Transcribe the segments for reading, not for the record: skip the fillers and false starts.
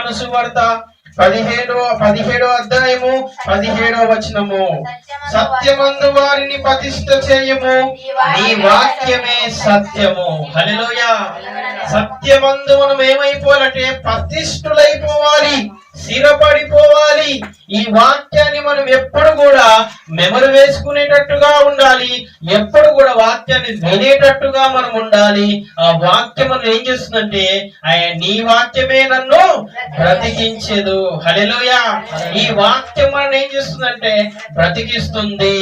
యోహాను సువార్త 17వ అధ్యాయము 17వ వచనము. సత్యమందు వారిని ప్రతిష్ఠ చేయము, నీ వాక్యమే సత్యము. హల్లెలూయా. సత్యమందు మనం ఏమైపోవాలంటే ప్రతిష్ఠులైపోవాలి, స్థిరపడిపోవాలి. ఈ వాక్యాన్ని మనం ఎప్పుడు కూడా మెమరీ వేసుకునేటట్టుగా ఉండాలి, ఎప్పుడు కూడా వాక్యాన్ని వినేటట్టుగా మనం ఉండాలి. ఆ వాక్యం మనం ఏం చేస్తుందంటే నీ వాక్యమే నన్ను బ్రతికించదు. హల్లెలూయా. ఈ వాక్యం మనం ఏం చేస్తుందంటే బ్రతికిస్తుంది.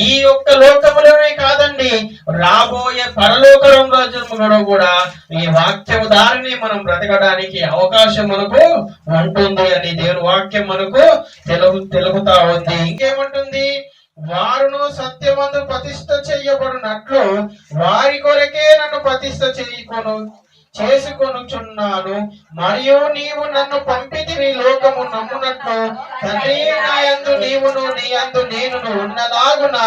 ఈ యొక్క లోకములోనే కాదండి, రాబోయే పరలోక రోజుల్లో కూడా ఈ వాక్యము దారిని మనం బ్రతకడానికి అవకాశం మనకు ఉంటుంది అని దేవుని వాక్యం మనకు తెలుగుతా ఉంది. ఇంకేమంటుంది? వారును సత్యమందు ప్రతిష్ఠ చేయబడినట్లు వారి కొరకే నన్ను ప్రతిష్ఠ చేసుకొనుచున్నాను. మరియు నీవు నన్ను పంపితివి లోకము నమ్మునట్లు తండ్రి నా యందు నీవును నీ యందు నేనును ఉన్నలాగున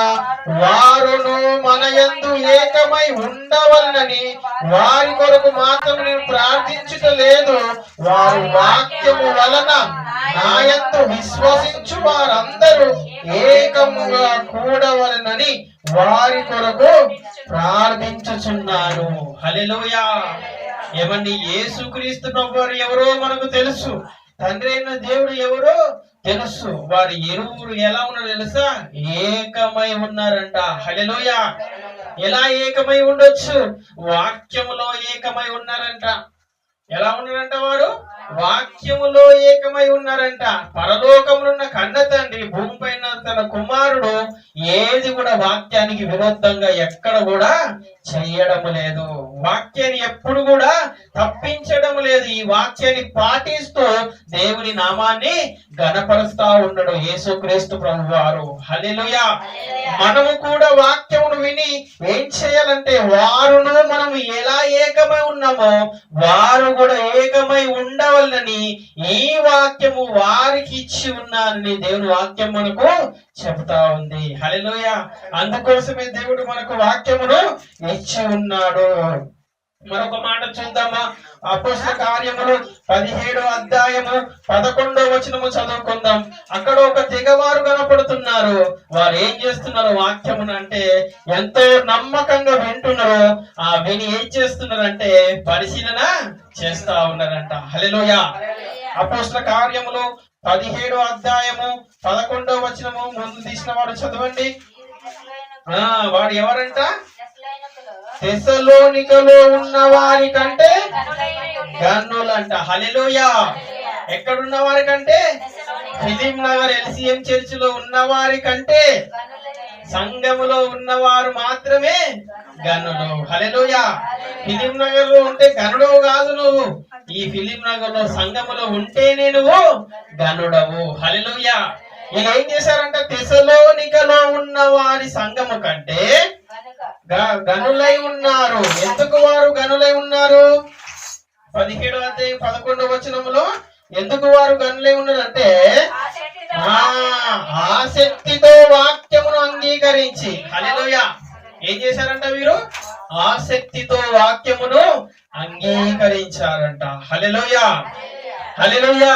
వారును మన యందు ఏకమై ఉండవలనని వారి కొరకు మాత్రం నేను ప్రార్థించుటలేదు. వారు వాక్యము వలన నా యందు విశ్వసించు వారందరూ ఏకముగా కూడవలనని వారి కొరకు ప్రార్థించుచున్నాను. హల్లెలూయా. ఏమండి, యేసుక్రీస్తు ప్రభువారు ఎవరో మనకు తెలుసు, తండ్రి అయిన దేవుడు ఎవరో తెలుసు. వారి ఇరువురు ఎలా ఉన్నారో తెలుసా? ఏకమై ఉన్నారంట. హల్లెలూయా. ఎలా ఏకమై ఉండొచ్చు? వాక్యములో ఏకమై ఉన్నారంట. ఎలా ఉన్నారంట వారు? వాక్యములో ఏకమై ఉన్నారంట. పరలోకములో ఉన్న కన్న తండ్రి భూమిపైన తన కుమారుడు ఏది కూడా వాక్యానికి విరుద్ధంగా ఎక్కడ కూడా చెయ్యడం లేదు. వాక్యాన్ని ఎప్పుడు కూడా తప్పించడం లేదు. ఈ వాక్యాన్ని పాటిస్తూ దేవుని నామాన్ని ఘనపరుస్తా ఉన్నాడు యేసుక్రీస్తు ప్రభువారు. హల్లెలూయా. మనము కూడా వాక్యమును విని ఏం చేయాలంటే వారును మనం ఎలా ఏకమై ఉన్నామో వారు కూడా ఏకమై ఉండవల్లని ఈ వాక్యము వారికి ఇచ్చి ఉన్నారని దేవుని వాక్యం మనకు చెప్తా ఉంది. హల్లెలూయా. అందుకోసమే దేవుడు మనకు వాక్యమును ఇచ్చి ఉన్నాడు. మరొక మాట చూద్దామా? అపోస్తల కార్యములు 17వ అధ్యాయము 11వ వచనము చదువుకుందాం. అక్కడ ఒక తెగవారు కనపడుతున్నారు. వారు ఏం చేస్తున్నారు? వాక్యమును అంటే ఎంతో నమ్మకంగా వింటున్నారు. ఆ విని ఏం చేస్తున్నారంటే పరిశీలన చేస్తా ఉన్నారంట. హల్లెలూయా. అపోస్తల కార్యములు 17వ అధ్యాయము 11వ వచనము ముందు తీసిన వాడు చదవండి. వాడు ఎవరంట? తెస్సలోనికలో ఉన్న వారి కంటే గన్నులంట. హల్లెలూయా. ఎక్కడున్న వారి కంటే? ఫిలిం నగర్ LCM చర్చ్ లో ఉన్న వారి కంటే సంఘములో ఉన్నవారు మాత్రమే గనులు. హల్లెలూయా. ఫిలిం నగర్ లో ఉంటే గనుడు కాదు నువ్వు. ఈ ఫిలిం నగర్ లో సంఘములో ఉంటేనే నువ్వు గనుడవు. హల్లెలూయా. ఇలా ఏం చేశారంట? తెస్సలోనికలో ఉన్న వారి సంఘము కంటే గనులై ఉన్నారు. ఎందుకు వారు గనులై ఉన్నారు? 17వ అధ్యాయం 11వ వచనములో ఎందుకు వారు గనులై ఉన్నారంటే ఆసక్తితో వాక్యమును అంగీకరించి. హల్లెలూయా. ఏం చేశారంట వీరు? ఆసక్తితో వాక్యమును అంగీకరించారంట. హల్లెలూయా. హల్లెలూయా.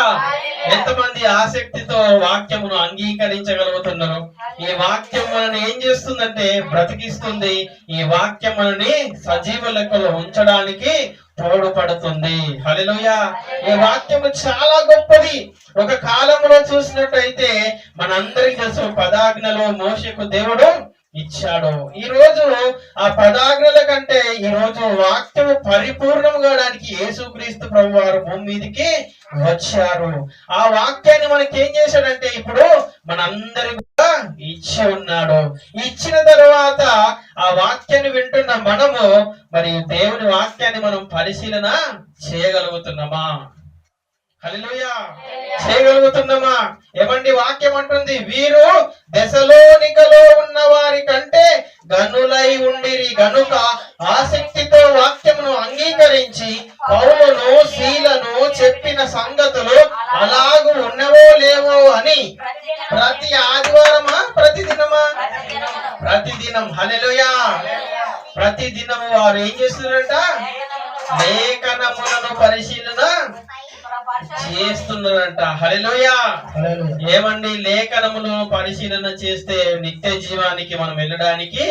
ఎంతమంది ఆసక్తితో వాక్యమును అంగీకరించగలుగుతున్నారు? ఈ వాక్యం మనని ఏం చేస్తుందంటే బ్రతికిస్తుంది. ఈ వాక్యం మనని సజీవ లెక్కలో ఉంచడానికి తోడ్పడుతుంది. హల్లెలూయా. ఈ వాక్యము చాలా గొప్పది. ఒక కాలంలో చూసినట్టయితే మనందరికీ తెలుసు, పదాజ్ఞలో మోషేకు దేవుడు ఇచ్చాడు. ఈ రోజు ఆ పదాజ్ఞల కంటే ఈ రోజు వాక్యము పరిపూర్ణం కావడానికి యేసుక్రీస్తు ప్రభువారు భూమి మీదకి వచ్చారు. ఆ వాక్యాన్ని మనకి ఏం చేశాడంటే ఇప్పుడు మనందరికి కూడా ఇచ్చి ఉన్నాడు. ఇచ్చిన తర్వాత ఆ వాక్యాన్ని వింటున్న మనము మరి దేవుని వాక్యాన్ని మనం పరిశీలన చేయగలుగుతున్నామా? హల్లెలూయా. చేయగలుగుతున్నామా? ఏమండి, వాక్యం అంటుంది వీరు తెస్సలోనికలో ఉన్న వారి కంటే గనులై ఉండిరి గనుక ఆసక్తితో వాక్యమును అంగీకరించి పౌలును శీలను చెప్పిన సంగతులు అలాగూ ఉన్నవో లేవో అని ప్రతి ఆదివారమా ప్రతిదినమా? ప్రతిదినం. హల్లెలూయా. ప్రతిదినము వారు ఏం చేస్తున్నారట? లేఖనములను పరిశీలన చేస్తున్నారంట. హల్లెలూయా. ఏమండి, లేఖనమును పరిశీలన చేస్తే నిత్య జీవానికి మనం వెళ్ళడానికి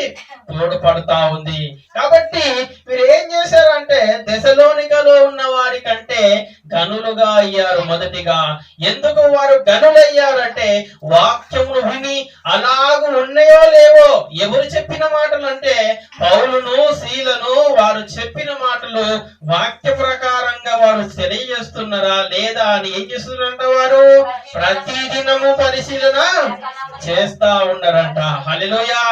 తోడ్పడతా ఉంది. కాబట్టి మీరు ఏం చేశారంటే దెసలోనికలో ఉన్న వారి కంటే గనులుగా అయ్యారు. మొదటిగా ఎందుకు వారు గనులయ్యారంటే వాక్యమును విని అలాగూ ఉన్నాయో లేవో, ఎవరు చెప్పిన మాటలు అంటే పౌలును శీలను వారు చెప్పిన మాటలు వాక్య ప్రకారంగా వారు తెలియజేస్తున్నారా లేదా అని ఏం చేస్తున్నారంట, వారు ప్రతిదినము పరిశీలన చేస్తా ఉన్నారంట. హల్లెలూయా.